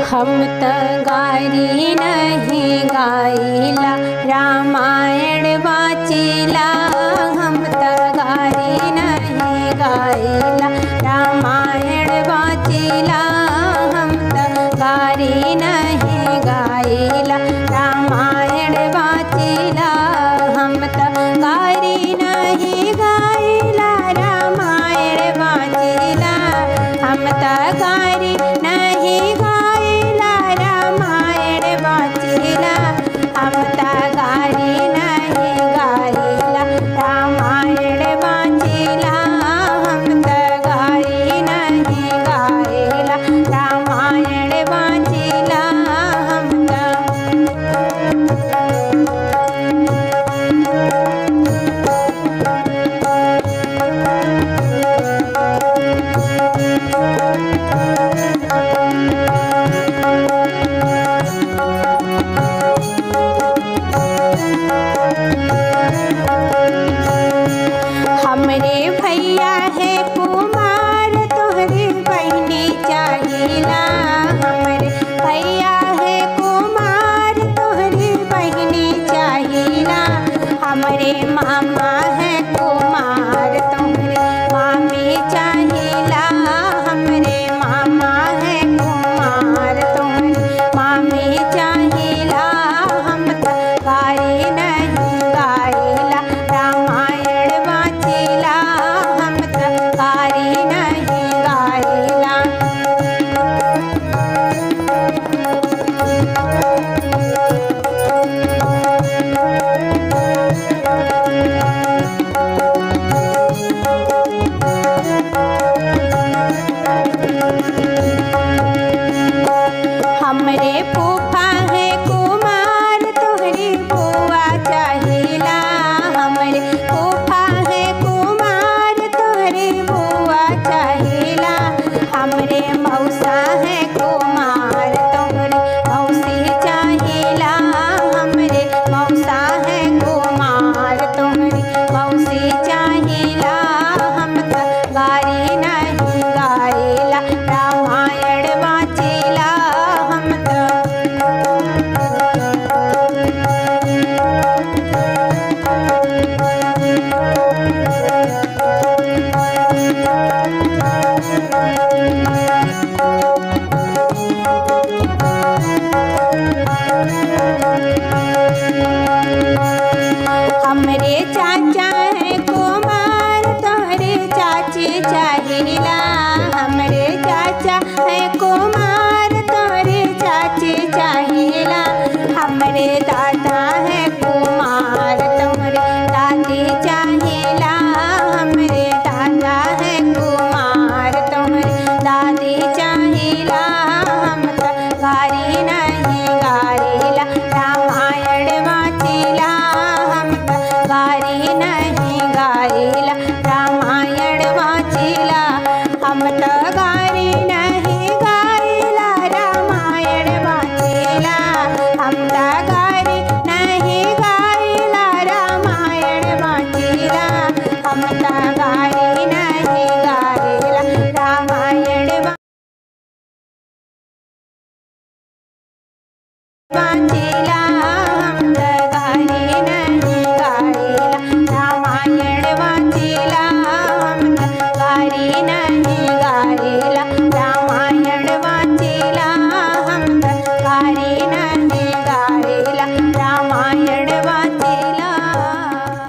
हम त गारी नहीं गाइला रामायण वाचिला। हम त गारी नहीं गाइला रामायण वाचिला। हम त गारी नहीं गाइला रामायण वाचिला। हम त गारी नहीं गाइला रामायण वाचिला। हम त गारी नहीं गाइला रामायण वाचिला। हम त गारी नहीं गाइला रामायण वाचिला। हम त गारी नहीं गाइला रामायण वाचिला। हम हमरे भैया है कुमार तोहरे बहनी चाहिला। हमरे भैया है कुमार तोहरे बहनी चाहिला। हमरे मामा है कुमार तोहरे मामी चाहिला। हमरे मामा है कुमार तोहरे मामी चाहिला। हम त गारी नहीं गाइला रामायण वाचिला। हम त गारी नहीं गाइला। हमरे फूफा है कुमार तोहरी बुआ चाहिला। हमरे फूफा है कुमार तोहरी बुआ चाहिला। हमरे मौसा है कुमार तोहरी मौसी चाहिला। हमरे मौसा है कुमार तोहरी मौसी चाहिला। हम त गारी नहीं गाइला रामायण वाचिला। हम त हमरे चाचा है कुमार तोहरे चाची चाहिला। हमरे चाचा है कुमार तोहरे चाची चाहिला। हमरे दादा है कुमार तोहरे दादी चाहिला। हमरे दादा है कुमार तोहरे दादी चाहिला। हम त गारी नहीं गाइला रामायण वाचिला। हम त गारी नहीं गाइला रामायण वाचिला। हम त गारी नहीं गाइला रामायण वाचिला। हम त गारी नहीं गाइला रामायण वाचिला। हम त गारी नहीं गाइला रामायण वाचिला।